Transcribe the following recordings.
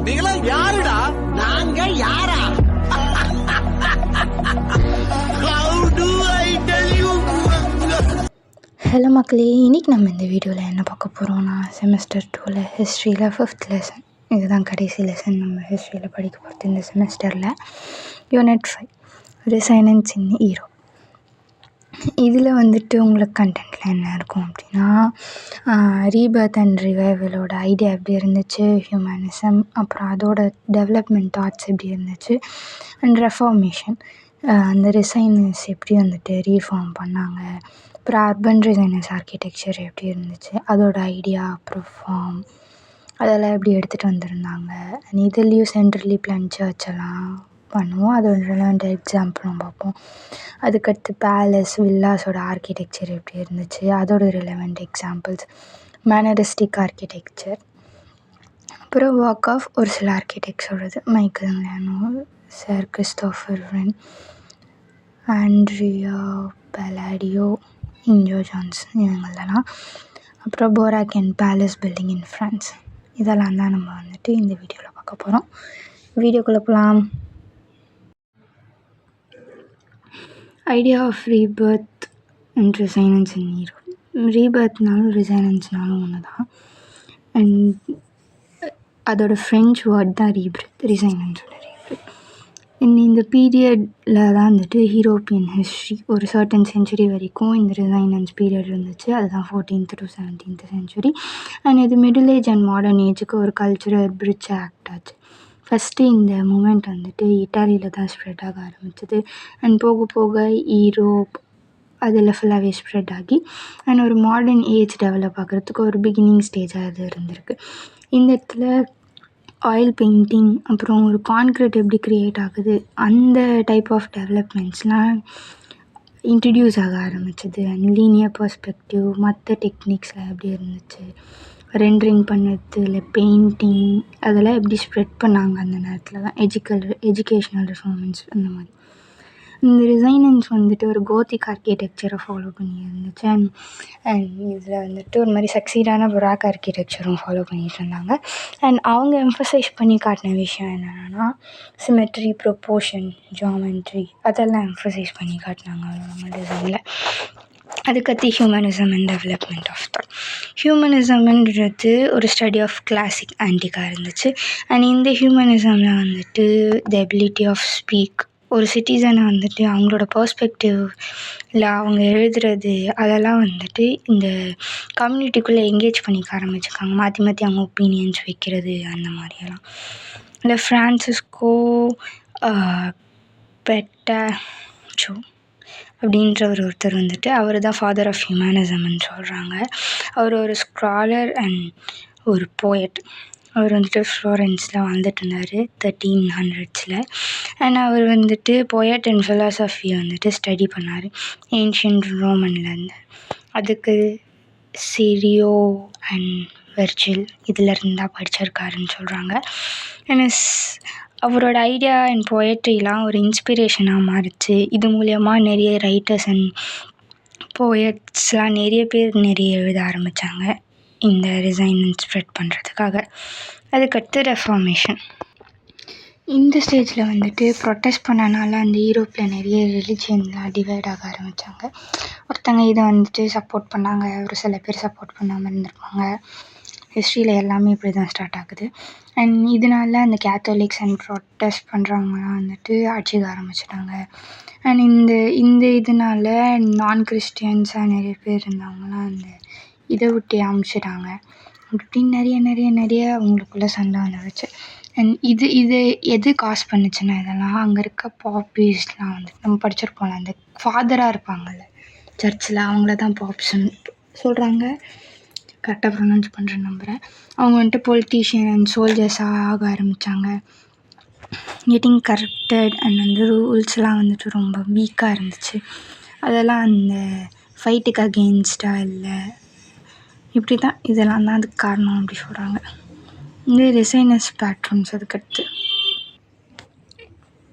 நீங்களா யாருடா? நாங்க யாரா? How do I tell you? Hello மக்களே, இன்றைக்கி நம்ம இந்த வீடியோவில் என்ன பார்க்க போகிறோம்னா செமஸ்டர் 2ல் ஹிஸ்ட்ரியில் 5th லெசன். இதுதான் கடைசி லெசன் நம்ம ஹிஸ்ட்ரியில் படிக்க போகிறது இந்த செமஸ்டரில். Unit 5 ரிசைனன்ஸ் in Europe. இதில் உங்களுக்கு கண்டென்ட்டில் என்ன இருக்கும் அப்படின்னா, ரீபர்த் அண்ட் ரிவைவலோட ஐடியா எப்படி இருந்துச்சு, ஹியூமனிசம், அப்புறம் அதோட டெவலப்மெண்ட் தாட்ஸ் எப்படி இருந்துச்சு, அண்ட் ரெஃபார்மேஷன், அந்த ரிசைனர்ஸ் எப்படி ரீஃபார்ம் பண்ணாங்க, அப்புறம் அர்பன் ரிசைனர்ஸ் ஆர்கிடெக்சர் எப்படி இருந்துச்சு, அதோட ஐடியா, அப்புறம் ஃபார்ம், அதெல்லாம் எப்படி எடுத்துகிட்டு வந்திருந்தாங்க. அண்ட் இதுலேயும் சென்ட்ரலி பிளான் சர்ச் எல்லாம் பண்ணுவோம். அதோட ரெலவெண்ட் எக்ஸாம்பிளும் பார்ப்போம். அதுக்கடுத்து பேலஸ் வில்லாஸோட ஆர்கிடெக்சர் எப்படி இருந்துச்சு, அதோட ரிலவெண்ட் எக்ஸாம்பிள்ஸ், மேனரிஸ்டிக் ஆர்கிடெக்சர், அப்புறம் ஒர்க் ஆஃப் ஒரு சில ஆர்கிடெக்ட்ஸோடது, Michelangelo, sir Christopher Wren, Andrea Palladio, Inigo Johnson, இவங்களெல்லாம். அப்புறம் baroque and palace building in France. இதெல்லாம் தான் நம்ம இந்த வீடியோவில் பார்க்க போகிறோம். வீடியோக்குள்ளே போகலாம். Idea of rebirth and renaissance in Europe. ரீபர்த்னாலும் ரிசைனன்ஸ்னாலும் ஒன்று தான். அண்ட் அதோட ஃப்ரெஞ்ச் வேர்ட் தான் ரீபர்த், ரிசைனன்ஸோட ரீபர்த். இந்த பீரியடில் தான் யூரோப்பியன் ஹிஸ்ட்ரி ஒரு சர்டன் செஞ்சுரி வரைக்கும் இந்த ரிசைனன்ஸ் பீரியட் இருந்துச்சு. அதுதான் 14th to 17th century. And இது மிடில் ஏஜ் அண்ட் மாடர்ன் ஏஜுக்கு ஒரு கல்ச்சுரல் பிரிட்ஜ் ஆக்ட் ஆச்சு. ஃபஸ்ட்டு இந்த மூமெண்ட் இட்டாலியில் தான் ஸ்ப்ரெட் ஆக ஆரம்பிச்சிது. அண்ட் போக போக ஈரோப் அதில் ஃபுல்லாகவே ஸ்ப்ரெட் ஆகி அண்ட் ஒரு மாடர்ன் ஏஜ் டெவலப் ஆகிறதுக்கு ஒரு பிகினிங் ஸ்டேஜாக அது இருந்திருக்கு. இந்த இடத்துல ஆயில் பெயிண்டிங், அப்புறம் ஒரு கான்க்ரீட் எப்படி க்ரியேட் ஆகுது, அந்த டைப் ஆஃப் டெவலப்மெண்ட்ஸ்லாம் இன்ட்ரடியூஸ் ஆக ஆரம்பிச்சிது. அண்ட் லீனியர் பர்ஸ்பெக்டிவ், மற்ற டெக்னிக்ஸ்லாம் எப்படி இருந்துச்சு, ரெண்டரிங் பண்ணுறது, இல்லை பெயிண்டிங், அதெல்லாம் எப்படி ஸ்ப்ரெட் பண்ணாங்க அந்த நேரத்தில் தான். எஜுகேஷ்னல் ரிஃபார்மெண்ட்ஸ் அந்த மாதிரி. இந்த ரிசைனன்ஸ் ஒரு கோத்திக் ஆர்கிடெக்சரை ஃபாலோ பண்ணி இருந்துச்சு. அண்ட் இதில் ஒரு மாதிரி சக்சீடான பராக் ஆர்கிடெக்சரும் ஃபாலோ பண்ணிட்டு இருந்தாங்க. அண்ட் அவங்க எம்ஃபசைஸ் பண்ணி காட்டின விஷயம் என்னென்னா சிமெட்ரி, ப்ரொப்போர்ஷன், ஜியாமெட்ரி, அதெல்லாம் எம்ஃபசைஸ் பண்ணி காட்டினாங்க அவங்க டிசைனில். அதுக்கடுத்து humanism and development of thought. ஹியூமனிசம்ன்றது ஒரு ஸ்டடி ஆஃப் கிளாசிக் ஆன்டிக்காக இருந்துச்சு. அண்ட் இந்த ஹியூமனிசமில் த எபிலிட்டி ஆஃப் ஸ்பீக், ஒரு சிட்டிசனை அவங்களோட பர்ஸ்பெக்டிவில் அவங்க எழுதுறது, அதெல்லாம் இந்த கம்யூனிட்டிக்குள்ளே எங்கேஜ் பண்ணிக்க ஆரம்பிச்சிருக்காங்க. மாற்றி மாற்றி அவங்க ஒப்பீனியன்ஸ் வைக்கிறது, அந்த மாதிரியெல்லாம். இல்லை ஃப்ரான்சிஸ்கோ பெட்டாச்சோ அப்படின்ற ஒருத்தர் அவர் தான் ஃபாதர் ஆஃப் ஹியூமனிசம்னு சொல்கிறாங்க. அவர் ஒரு ஸ்காலர் அண்ட் ஒரு போயட். அவர் ஃப்ளோரன்ஸில் இருந்தார் 1300s. அண்ட் அவர் போயட் அண்ட் ஃபிலாசபி ஸ்டடி பண்ணார் ஏன்ஷியன்ட் ரோமன்லேருந்து. அதுக்கு சிரியோ அண்ட் வெர்ஜில் இதில் தான் படிச்சிருக்காருன்னு சொல்கிறாங்க. அண்ட் அவரோட ஐடியா அண்ட் போயட்ரிலாம் ஒரு இன்ஸ்பிரேஷனாக மாறிச்சு. இது மூலயமா நிறைய ரைட்டர்ஸ் அண்ட் போயட்ஸ்லாம் நிறைய எழுத ஆரம்பித்தாங்க இந்த ரிசைனன்ஸ் ஸ்ப்ரெட் பண்ணுறதுக்காக. அதுக்கடுத்து ரெஃபார்மேஷன். இந்த ஸ்டேஜில் ப்ரொட்டஸ்ட் பண்ணனால அந்த யூரோப்பில் நிறைய ரிலிஜியன்லாம் டிவைட் ஆக ஆரம்பித்தாங்க. ஒருத்தங்க இதை சப்போர்ட் பண்ணாங்க, ஒரு சில பேர் சப்போர்ட் பண்ணாமல் இருந்திருப்பாங்க. ஹிஸ்ட்ரியில் எல்லாமே இப்படி தான் ஸ்டார்ட் ஆகுது. அண்ட் இதனால அந்த கேத்தலிக்ஸ் அண்ட் ப்ரொட்டஸ்ட் பண்ணுறவங்களாம் ஆட்சிக்கு ஆரம்பிச்சிட்டாங்க. அண்ட் இந்த இதனால நான் கிறிஸ்டியன்ஸாக நிறைய பேர் இருந்தவங்களாம் அந்த இதை விட்டு அமுச்சிட்டாங்க. அப்படின்னு நிறைய அவங்களுக்குள்ளே சண்டை வந்துடுச்சு. அண்ட் இது எது காஸ் பண்ணுச்சுன்னா, இதெல்லாம் அங்கே இருக்க பாப்பிஸ்லாம் நம்ம படிச்சிருப்போம்ல, அந்த ஃபாதராக இருப்பாங்கள்ல சர்ச்சில், அவங்கள தான் பாப்ஸ்ன்னு சொல்கிறாங்க. கரெக்டாக ப்ரொனவுன்ஸ் பண்ணுறேன்னு நம்புகிறேன். அவங்க பொலிட்டீஷியன் அண்ட் சோல்ஜர்ஸாக ஆக ஆரம்பித்தாங்க. கெட்டிங் கரப்டட் அண்ட் ரூல்ஸ்லாம் ரொம்ப வீக்காக இருந்துச்சு. அதெல்லாம் அந்த ஃபைட்டுக்கு அகெயின்ஸ்டாக இல்லை, இப்படி தான் இதெல்லாம் தான் அதுக்கு காரணம் அப்படி சொல்கிறாங்க. இந்த ரிசைனஸ் பேட்ரன்ஸ். அதுக்கடுத்து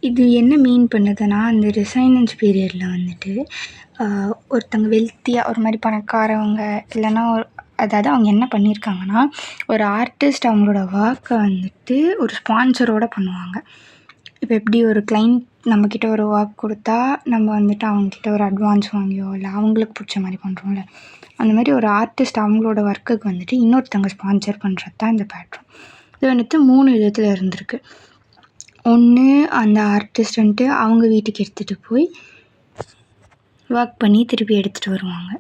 இது என்ன மீன் பண்ணுதுன்னா, அந்த ரிசைனன்ஸ் பீரியடில் ஒருத்தங்க வெல்த்தியாக ஒரு மாதிரி பணக்காரவங்க, இல்லைன்னா அதாவது அவங்க என்ன பண்ணியிருக்காங்கன்னா, ஒரு ஆர்டிஸ்ட் அவங்களோட ஒர்க்கை வந்துட்டு ஒரு ஸ்பான்சரோடு பண்ணுவாங்க. இப்போ எப்படி ஒரு கிளைண்ட் நம்மக்கிட்ட ஒரு ஒர்க் கொடுத்தா நம்ம வந்துட்டு அவங்கக்கிட்ட ஒரு அட்வான்ஸ் வாங்கியோ இல்லை அவங்களுக்கு பிடிச்ச மாதிரி பண்ணுறோம்ல, அந்த மாதிரி ஒரு ஆர்டிஸ்ட் அவங்களோட ஒர்க்குக்கு வந்துட்டு இன்னொருத்தவங்க ஸ்பான்சர் பண்ணுறது தான் இந்த பேட்ரான். இது வந்துட்டு 3 விதத்தில் இருந்திருக்கு. ஒன்று, அந்த ஆர்டிஸ்ட் வந்துட்டு அவங்க வீட்டுக்கு எடுத்துகிட்டு போய் ஒர்க் பண்ணி திருப்பி எடுத்துகிட்டு வருவாங்க.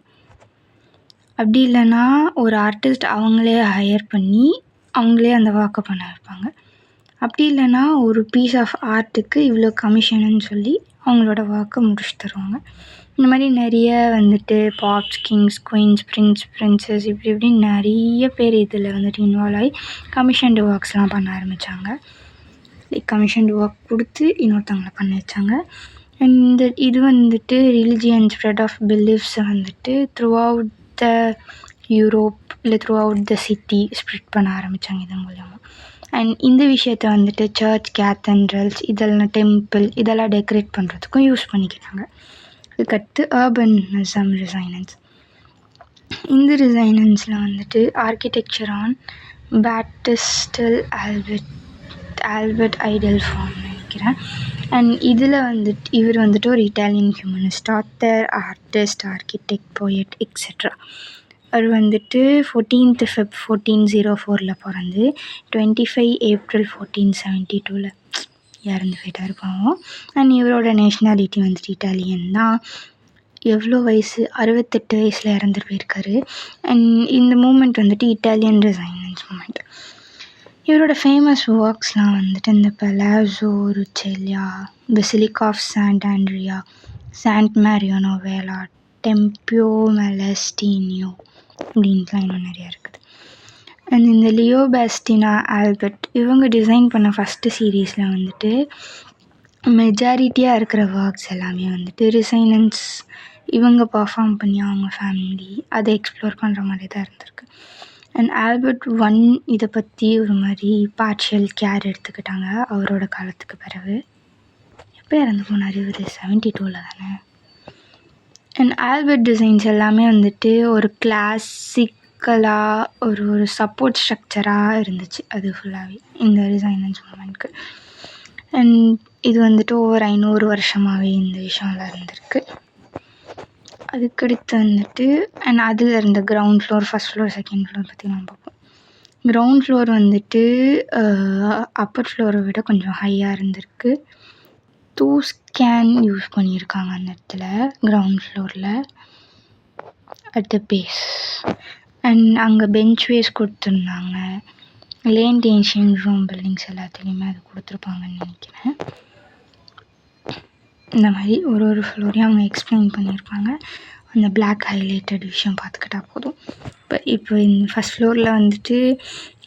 அப்படி இல்லைன்னா ஒரு ஆர்டிஸ்ட் அவங்களே ஹையர் பண்ணி அவங்களே அந்த ஒர்க்கை பண்ண வைப்பாங்க. அப்படி இல்லைன்னா ஒரு பீஸ் ஆஃப் ஆர்ட்டுக்கு இவ்வளோ கமிஷனுன்னு சொல்லி அவங்களோட ஒர்க்கை முடிச்சு தருவாங்க. இந்த மாதிரி நிறைய வந்துட்டு பாப்ஸ், கிங்ஸ், குயின்ஸ், பிரின்சஸ் இப்படி இப்படின்னு நிறைய பேர் இதில் வந்துட்டு இன்வால்வ் ஆகி கமிஷன்டு ஒர்க்ஸ்லாம் பண்ண ஆரம்பித்தாங்க. லைக் கமிஷன்டு ஒர்க் கொடுத்து இன்னொருத்தவங்களை பண்ண வச்சாங்க. அண்ட் இது வந்துட்டு ரிலிஜியன் ஸ்ப்ரெட் ஆஃப் பிலீஃப்ஸை வந்துட்டு த்ரூ அவுட் த யூரோப் இல்லை through out the city spread பண்ண ஆரம்பித்தாங்க இதன் மூலமாக. அண்ட் இந்த விஷயத்தை வந்துட்டு சர்ச், கேத்தன்ட்ரல்ஸ், இதெல்லாம் டெம்பிள் இதெல்லாம் டெக்கரேட் பண்ணுறதுக்கும் யூஸ் பண்ணிக்கிறாங்க. இதுக்கடுத்து அர்பனிசம் ரிசைனன்ஸ். இந்த ரிசைனன்ஸில் வந்துட்டு ஆர்கிடெக்சர் ஆன் பேட்டிஸ்டல் ஆல்பர்ட் ஐடல் ஃபார்ம் நினைக்கிறேன். அண்ட் இதில் வந்துட்டு இவர் வந்துட்டு ஒரு Italian humanist, author, artist, architect, poet etcetera. அவர் வந்துட்டு 14th Feb 1404 பிறந்து 25 April 1472 இறந்து போயிட்டார் பாவம். அண்ட் இவரோட நேஷ்னாலிட்டி வந்துட்டு இட்டாலியன் தான். எவ்வளோ வயசு? 68 வயசில் இறந்துட்டு போயிருக்காரு. அண்ட் இந்த மூமெண்ட் வந்துட்டு இட்டாலியன் ரிசைனன்ஸ் மூமெண்ட். இவரோட ஃபேமஸ் ஒர்க்ஸ்லாம் வந்துட்டு இந்த Palazzo Rucellai, basilica of Sant Andrea, Sant Maria Novella, Tempio Malatestiano அப்படின்ட்டுலாம் இன்னும் நிறையா இருக்குது. அண்ட் இந்த லியோ பாஸ்டினா ஆல்பர்ட் இவங்க டிசைன் பண்ண ஃபஸ்ட்டு சீரீஸில் வந்துட்டு மெஜாரிட்டியாக இருக்கிற ஒர்க்ஸ் எல்லாமே வந்துட்டு ரிசைனன்ஸ் இவங்க பர்ஃபார்ம் பண்ணி அவங்க ஃபேமிலி அதை எக்ஸ்ப்ளோர் பண்ணுற மாதிரி தான் இருந்திருக்கு. அண்ட் ஆல்பர்ட் 1 இதை பற்றி ஒரு மாதிரி பார்ஷியல் கேர் எடுத்துக்கிட்டாங்க அவரோட காலத்துக்கு பிறகு. எப்போ இறந்து போனார்? இவர் 72 தானே. அண்ட் ஆல்பர்ட் டிசைன்ஸ் எல்லாமே வந்துட்டு ஒரு கிளாசிக்கலாக ஒரு சப்போர்ட் ஸ்ட்ரக்சராக இருந்துச்சு அது ஃபுல்லாகவே இந்த ரிசைனன்ஸ் மூமெண்ட்க்கு. அண்ட் இது வந்துட்டு over 500 வருஷமாகவே இந்த விஷயம்லாம் இருந்திருக்கு. அதுக்கடுத்து வந்துட்டு அண்ட் அதில் இருந்த ground floor, first floor, second floor பற்றி நம்ம பார்ப்போம். கிரவுண்ட் ஃப்ளோர் வந்துட்டு அப்பர் ஃப்ளோரை விட கொஞ்சம் ஹையாக இருந்திருக்கு. ஸ்கேன் யூஸ் பண்ணியிருக்காங்க அந்த இடத்துல கிரவுண்ட் ஃப்ளோரில் அட் த பேஸ். அண்ட் அங்கே பெஞ்ச் வேஸ் கொடுத்துருந்தாங்க. லேண்ட் ஏன்ஷியன் ரூம் பில்டிங்ஸ் எல்லாத்துலேயுமே அது கொடுத்துருப்பாங்கன்னு நினைக்கிறேன். இந்த மாதிரி ஒரு ஃப்ளோரையும் அவங்க எக்ஸ்பிளைன் பண்ணியிருப்பாங்க. அந்த பிளாக் ஹைலைட்டட் விஷயம் பார்த்துக்கிட்டா போதும். இப்போ இந்த ஃபஸ்ட் ஃப்ளோரில் வந்துட்டு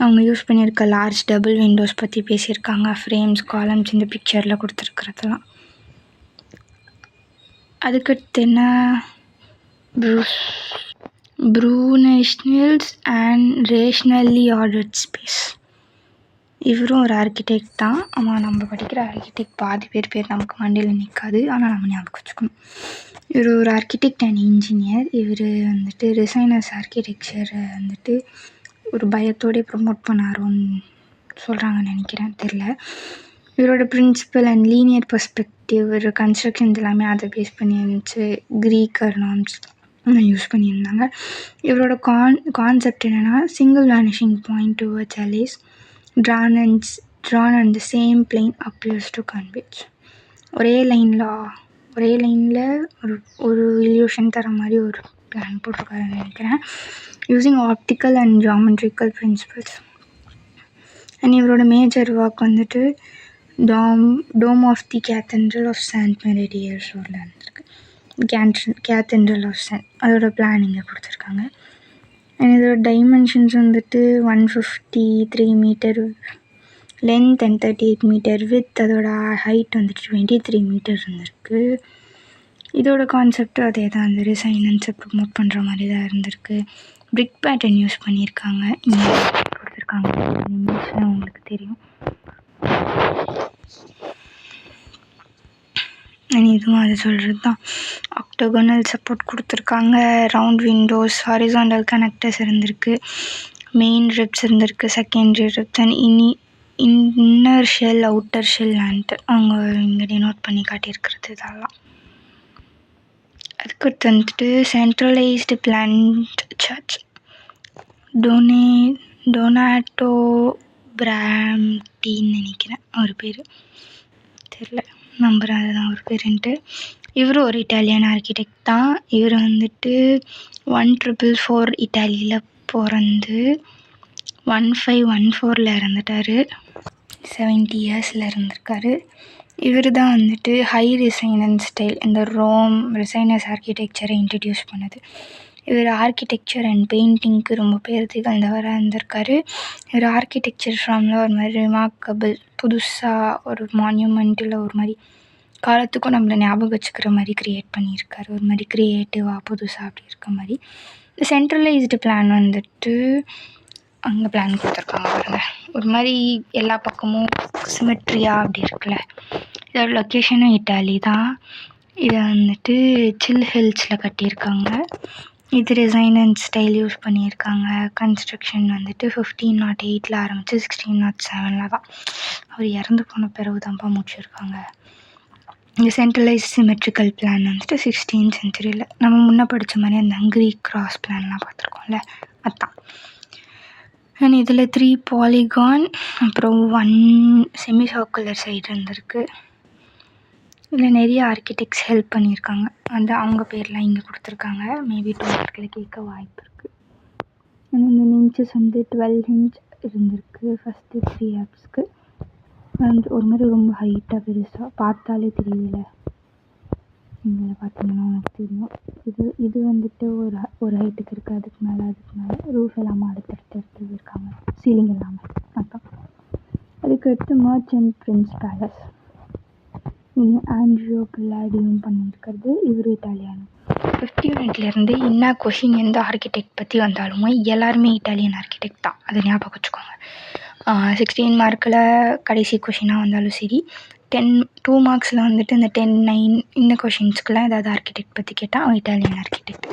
அவங்க யூஸ் பண்ணியிருக்க லார்ஜ் டபுள் விண்டோஸ் பற்றி பேசியிருக்காங்க. ஃப்ரேம்ஸ், காலம்ஸ் இந்த பிக்சரில் கொடுத்துருக்குறதுலாம். அதுக்கடுத்து என்ன, ப்ரூனெஸ்னல்ஸ் அண்ட் ரேஷ்னல்லி ஆர்டர்ட் ஸ்பேஸ். இவரும் ஒரு ஆர்கிடெக்ட் தான். ஆமாம், நம்ம படிக்கிற ஆர்கிடெக்ட் பாதி பேர் நமக்கு மண்டையில் நிற்காது, ஆனால் நம்ம ஞாபகம் வச்சுக்கணும். இவர் ஒரு ஆர்கிடெக்ட் அண்ட் இன்ஜினியர். இவர் வந்துட்டு ரிசைனர்ஸ் ஆர்கிடெக்சரை வந்துட்டு ஒரு பயத்தோடு ப்ரொமோட் பண்ணாரோன்னு சொல்கிறாங்கன்னு நினைக்கிறேன், தெரில. இவரோட பிரின்சிபல் அண்ட் லீனியர் பெர்ஸ்பெக்டிவ், ஒரு கன்ஸ்ட்ரக்ஷன்ஸ் எல்லாமே அதை பேஸ் பண்ணி இருந்துச்சு. க்ரீக் நார்ம்ஸ் யூஸ் பண்ணியிருந்தாங்க. இவரோட கான்செப்ட் என்னென்னா, single vanishing point towards always drawn on the same plane appears to converge. ஒரே லைனில் ஒரு இல்யூஷன் தர மாதிரி ஒரு பிளான் போட்டிருக்காருன்னு நினைக்கிறேன். Using optical and geometrical principles. And இவரோட மேஜர் ஒர்க் வந்துட்டு dome of the cathedral of saint Mary de எர்சூரில் இருந்திருக்கு. கேத்தன்ட்ரல் ஆஃப் செயின்ட் அதோட பிளான் இங்கே கொடுத்துருக்காங்க. அண்ட் இதோட டைமென்ஷன்ஸ் வந்துட்டு 153 metre length and 38 metre width. அதோட ஹைட் வந்துட்டு 23 மீட்டர் இருந்திருக்கு. இதோட கான்செப்டும் அதே தான், அந்த ரிசைனன்ஸை ப்ரொமோட் பண்ணுற மாதிரி தான் இருந்திருக்கு. பிரிக் பேட்டர்ன் யூஸ் பண்ணியிருக்காங்க. இங்கே கொடுத்துருக்காங்க, இமேஜ்லாம் உங்களுக்கு தெரியும். அண்ட் இதுவும் அது சொல்கிறது தான். ஆக்டோகனல் சப்போர்ட் கொடுத்துருக்காங்க. ரவுண்ட் விண்டோஸ், ஹாரிசாண்டல் கனெக்டர்ஸ் இருந்திருக்கு, மெயின் ரிப்ஸ் இருந்திருக்கு, secondary ribs and inner shell, outer ஷெல்லான்ட்டு அவங்க இங்கே டினோட் பண்ணி காட்டியிருக்கிறது இதெல்லாம். அதுக்கடுத்து வந்துட்டு சென்ட்ரலைஸ்டு பிளான்ட் சர்ச், டொனாட்டோ பிராம்டின்னு நினைக்கிறேன் அவர் பேர், தெரில, நம்புகிறேன் அதுதான் அவர் பேருன்ட்டு. இவரும் ஒரு இட்டாலியன் ஆர்கிடெக்ட் தான். இவர் வந்துட்டு 1444 இட்டாலியில் பிறந்து 1514 இறந்துட்டார். 70 இயர்ஸில் இருந்திருக்காரு. இவர் தான் வந்துட்டு ஹை ரிசைனன்ஸ் ஸ்டைல், இந்த ரோம் ரிசைனஸ் ஆர்கிடெக்சரை இன்ட்ரடியூஸ் பண்ணது. இவர் ஆர்கிடெக்சர் அண்ட் பெயிண்டிங்க்கு ரொம்ப பேர் திகழ்ந்தவராக இருந்திருக்காரு. இவர் ஆர்கிடெக்சர் ஃபார்மில் ஒரு மாதிரி ரிமார்க்கபிள், புதுசாக ஒரு மான்யூமெண்ட்டில் ஒரு மாதிரி காலத்துக்கும் நம்மளை ஞாபகம் வச்சுக்கிற மாதிரி க்ரியேட் பண்ணியிருக்காரு. ஒரு மாதிரி க்ரியேட்டிவாக புதுசாக அப்படி இருக்க மாதிரி. இந்த சென்ட்ரலைஸ்டு பிளான் வந்துட்டு அங்கே பிளான் கொடுத்துருக்காங்க பாருங்கள், ஒரு மாதிரி எல்லா பக்கமும் சிமெட்ரியாக அப்படி இருக்குல்ல. இதோட லொக்கேஷனும் இட்டாலி தான். இதை வந்துட்டு சில் ஹில்ஸில் கட்டியிருக்காங்க. இது ரிசைனன்ஸ் ஸ்டைல் யூஸ் பண்ணியிருக்காங்க. கன்ஸ்ட்ரக்ஷன் வந்துட்டு 1508 ஆரம்பித்து 1607 தான் அவர் இறந்து போன பிறகு தான்ப்பா முடிச்சிருக்காங்க. இந்த சென்ட்ரலைஸ் சிமெட்ரிக்கல் பிளான் வந்துட்டு 16th century நம்ம முன்னே படித்த மாதிரி அந்த க்ரீக் கிராஸ் பிளான்லாம் பார்த்துருக்கோம்ல, அதுதான். அண்ட் இதில் 3 பாலிகான் அப்புறம் 1 செமி சர்க்குலர் சைடு இருந்திருக்கு. இதில் நிறைய ஆர்கிடெக்ட்ஸ் ஹெல்ப் பண்ணியிருக்காங்க. அவங்க பேர்லாம் இங்கே கொடுத்துருக்காங்க. மேபி 2 மார்க்கில் கேட்க வாய்ப்பு இருக்குது. இந்த இன்ச்சஸ் வந்து 12 inch இருந்திருக்கு ஃபஸ்ட்டு 3 ஆப்ஸ்க்கு. ஒரு மாதிரி ரொம்ப ஹைட்டாக பெருசாக பார்த்தாலே தெரியல, இங்கே பார்த்தீங்கன்னா எனக்கு தெரியும். இது வந்துட்டு ஒரு ஹைட்டுக்கு இருக்குது, அதுக்கு மேலே ரூஃப் இல்லாமல் அடுத்தடுத்து இருக்காங்க, சீலிங் இல்லாமல். அதான் அதுக்கடுத்து மர்ச்சன்ட் பிரின்ஸ் பேலஸ், ஆண்ட்ரியோ பில்லாடியும் பண்ணியிருக்கிறது. இவர் இட்டாலியன். 50 யூனிட்லேருந்து என்ன கொஷின் எந்த ஆர்கிடெக்ட் பற்றி வந்தாலுமே எல்லாருமே இட்டாலியன் ஆர்கிடெக்ட் தான், அதை ஞாபகம் வச்சுக்கோங்க. 16 மார்க்கில் கடைசி கொஷினாக வந்தாலும் சரி, 2 மார்க்ஸில் வந்துட்டு இந்த 10, 9 இந்த கொஷின்ஸ்க்கெலாம் ஏதாவது ஆர்கிடெக்ட் பற்றி கேட்டால் அவன் இட்டாலியன் ஆர்கிடெக்ட்.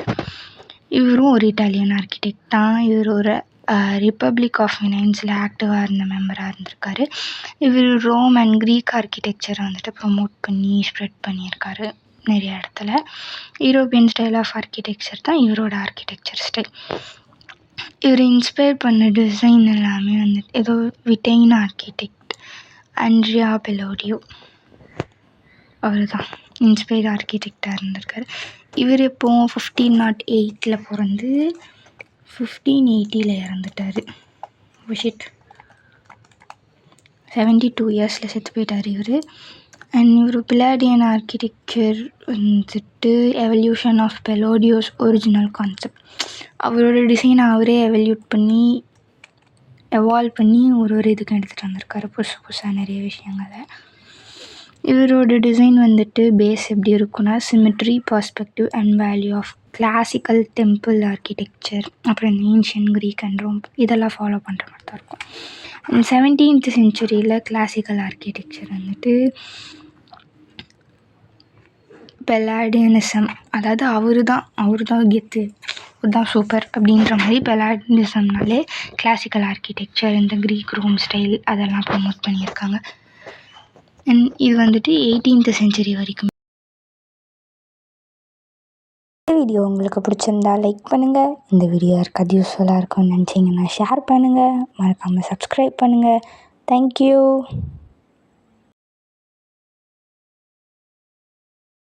இவரும் ஒரு இட்டாலியன் ஆர்கிடெக்ட் தான். இவர் ஒரு ரிப்பப்ளிக் ஆஃப் ஃபினான்ஸில் ஆக்டிவாக இருந்த மெம்பராக இருந்திருக்காரு. இவர் ரோம் அண்ட் க்ரீக் ஆர்கிடெக்சரை வந்துட்டு ப்ரொமோட் பண்ணி ஸ்ப்ரெட் பண்ணியிருக்காரு நிறைய இடத்துல. யூரோப்பியன் ஸ்டைல் ஆஃப் ஆர்கிடெக்சர் தான் இவரோட ஆர்கிடெக்சர் ஸ்டைல். இவர் இன்ஸ்பயர் பண்ண டிசைன் எல்லாமே வந்துட்டு ஏதோ விட்டைன் ஆர்கிடெக்ட் ஆண்ட்ரியா பெல்லோடியோ அவர் தான் இன்ஸ்பயர் ஆர்கிடெக்டாக இருந்திருக்காரு. இவர் எப்போது 1508 பிறந்து 1580 இறந்துட்டார். விஷிட் 72 இயர்ஸில் செத்து போயிட்டார் இவர். அண்ட் இவர் பில்லாடியன் ஆர்கிடெக்சர் வந்துட்டு எவல்யூஷன் ஆஃப் பெல்லோடியோஸ் ஒரிஜினல் கான்செப்ட், அவரோட டிசைனை அவரே எவால்வ் பண்ணி ஒரு இதுக்கு எடுத்துகிட்டு வந்திருக்காரு புதுசாக நிறைய விஷயங்களை. இவரோட டிசைன் வந்துட்டு பேஸ் எப்படி இருக்குன்னா symmetry, perspective and value of classical temple architecture, அப்புறம் இந்த ஏன்ஷியன் க்ரீக் அண்ட் ரோம் இதெல்லாம் ஃபாலோ பண்ணுற மாதிரி தான் இருக்கும். 17th century கிளாசிக்கல் ஆர்கிடெக்சர் வந்துட்டு பெல்லாடியனிசம், அதாவது அவர் தான் கெத்து, அதுதான் சூப்பர் அப்படின்ற மாதிரி பெல்லாடியனிசம்னாலே கிளாசிக்கல் ஆர்கிடெக்சர், இந்த க்ரீக் ரோம் ஸ்டைல் அதெல்லாம் ப்ரமோட் பண்ணியிருக்காங்க. அண்ட் இது வந்துட்டு 18th century வரைக்கும். இந்த வீடியோ உங்களுக்கு பிடிச்சிருந்தா லைக் பண்ணுங்கள். இந்த வீடியோ யாருக்காவது யூஸ்ஃபுல்லாக இருக்கும்னு நினச்சிங்கன்னா ஷேர் பண்ணுங்கள். மறக்காமல் சப்ஸ்கிரைப் பண்ணுங்கள். தேங்க்யூ.